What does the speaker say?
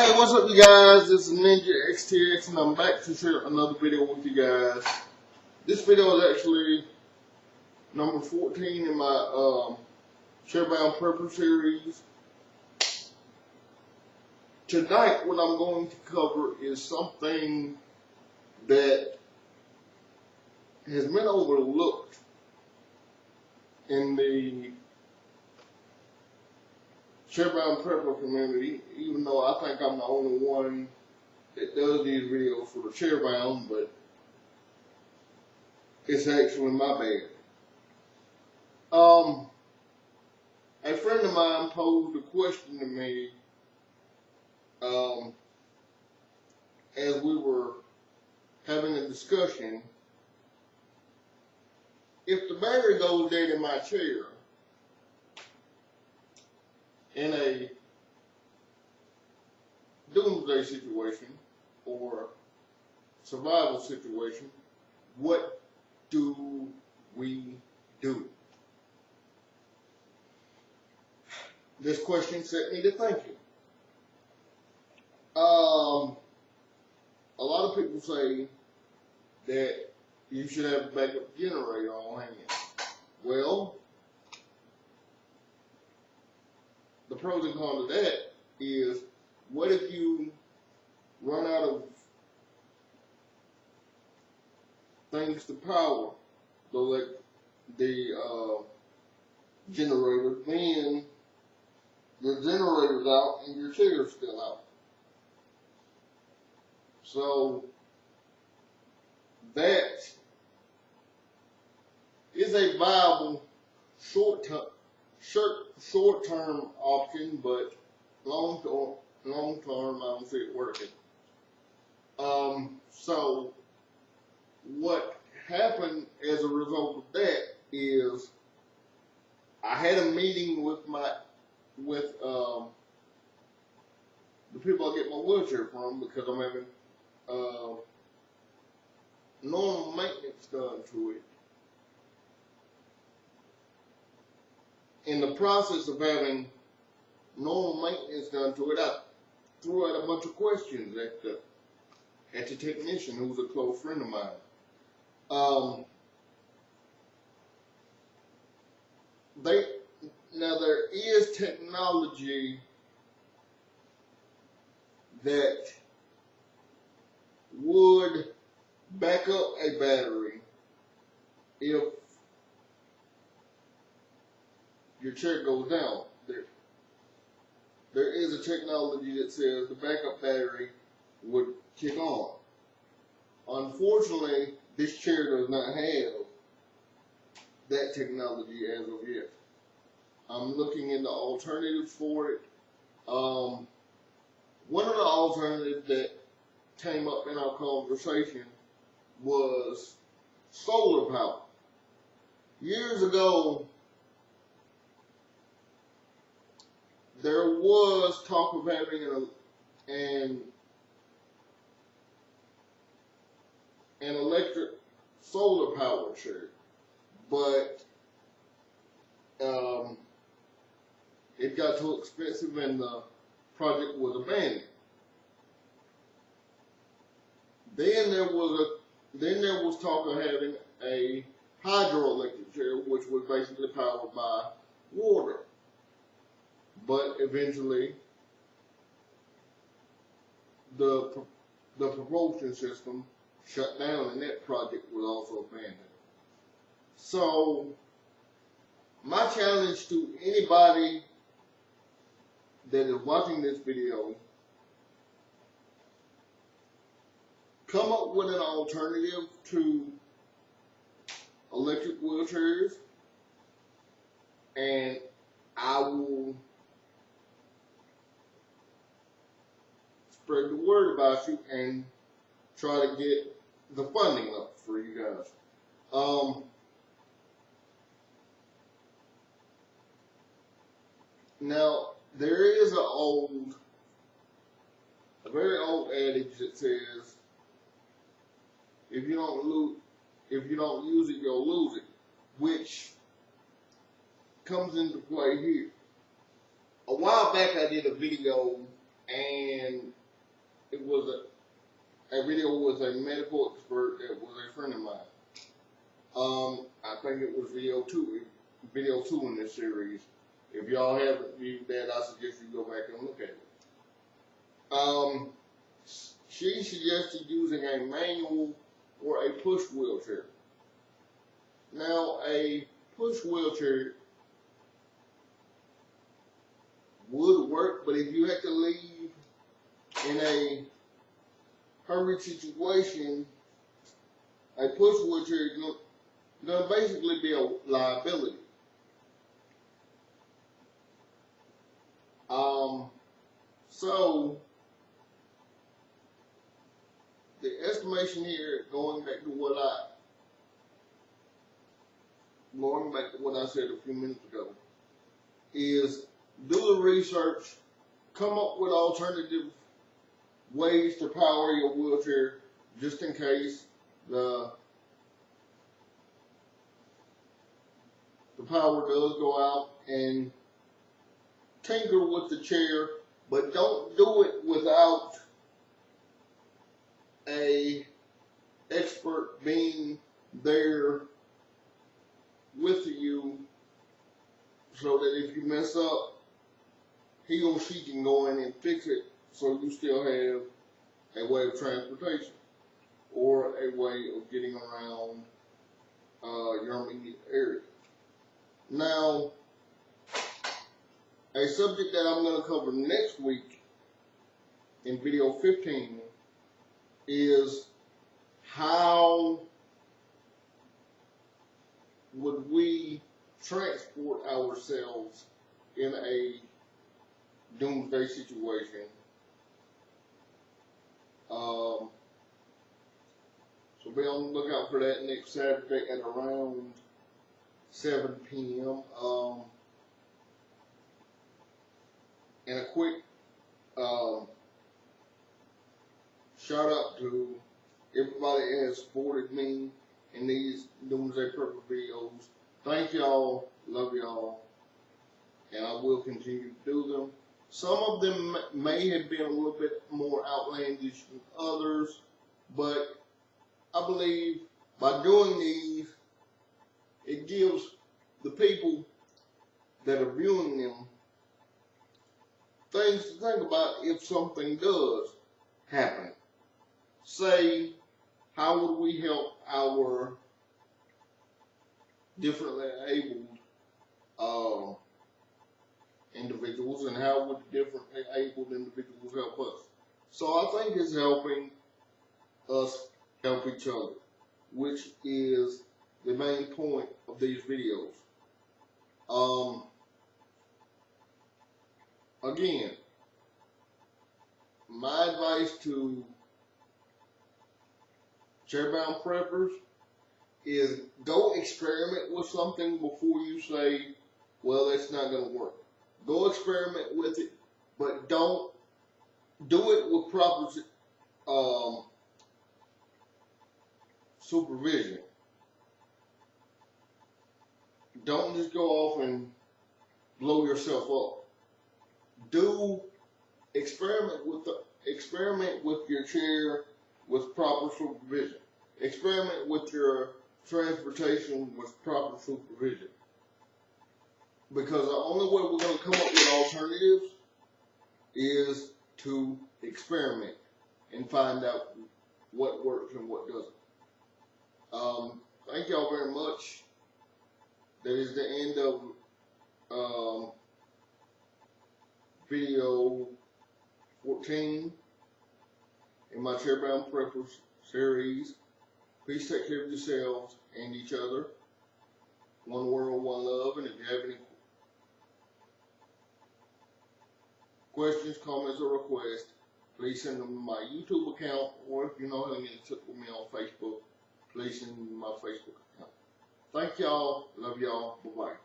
Hey, what's up, you guys? This is Ninja XTX, and I'm back to share another video with you guys. This video is actually number 14 in my Chairbound Prepper series. Tonight, what I'm going to cover is something that has been overlooked in the Chairbound Prepper community, even though I think I'm the only one that does these videos for the Chairbound, but it's actually my bad. A friend of mine posed a question to me as we were having a discussion. If the battery goes dead in my chair, in a doomsday situation or survival situation, what do we do? This question set me to thinking. A lot of people say that you should have a backup generator on hand. Well, the pros and cons of that is, what if you run out of things to power the generator, then the generator's out and your chair's still out. So that is a viable short-term option, but long term, I don't see it working. So what happened as a result of that is, I had a meeting with the people I get my wheelchair from, because I'm having normal maintenance done to it. In the process of having normal maintenance done to it, I threw out a bunch of questions at the technician, who was a close friend of mine. Now there is technology that would back up a battery if your chair goes down. There is a technology that says the backup battery would kick on. Unfortunately, this chair does not have that technology as of yet. I'm looking into alternatives for it. One of the alternatives that came up in our conversation was solar power. Years ago, there was talk of having an electric solar power chair, but it got too expensive and the project was abandoned. Then there was talk of having a hydroelectric chair, which was basically powered by water. But eventually, the propulsion system shut down, and that project was also abandoned. So, my challenge to anybody that is watching this video: come up with an alternative to electric wheelchairs, and I will spread the word about you and try to get the funding up for you guys. Now, there is a very old adage that says, if you don't use it, you'll lose it, which comes into play here. A while back, I did a video and it was a video with a medical expert that was a friend of mine. I think it was video two in this series. If y'all haven't viewed that, I suggest you go back and look at it. She suggested using a manual or a push wheelchair. Now, a push wheelchair would work, but if you had to leave in a hurried situation, a push wheelchair is going to basically be a liability. So the estimation here, going back to what I said a few minutes ago, is do the research, come up with alternative ways to power your wheelchair just in case the power does go out, and tinker with the chair, but don't do it without a expert being there with you, so that if you mess up, he or she can go in and fix it, so you still have a way of transportation or a way of getting around your immediate area. Now, a subject that I'm going to cover next week in video 15 is how would we transport ourselves in a doomsday situation. So be on the lookout for that next Saturday at around 7 p.m. And a quick shout out to everybody that has supported me in these Doomsday Prepping videos. Thank y'all, love y'all, and I will continue to do them. Some of them may have been a little bit more outlandish than others, but I believe by doing these, it gives the people that are viewing them things to think about if something does happen. Say, how would we help our differently abled individuals, and how would differently abled individuals help us? So I think it's helping us help each other, which is the main point of these videos. Again, my advice to chairbound preppers is go experiment with something before you say, well, that's not going to work. Go experiment with it, but don't do it with proper supervision. Don't just go off and blow yourself up. Experiment with your chair with proper supervision. Experiment with your transportation with proper supervision. Because the only way we're going to come up with alternatives is to experiment and find out what works and what doesn't. Thank y'all very much. That is the end of video 14 in my Chairbound Preppers series. Please take care of yourselves and each other. One world, one love. And if you have any questions, comments, or requests, please send them to my YouTube account, or if you know how to get in touch with me on Facebook, please send them to my Facebook account. Thank y'all. Love y'all. Bye-bye.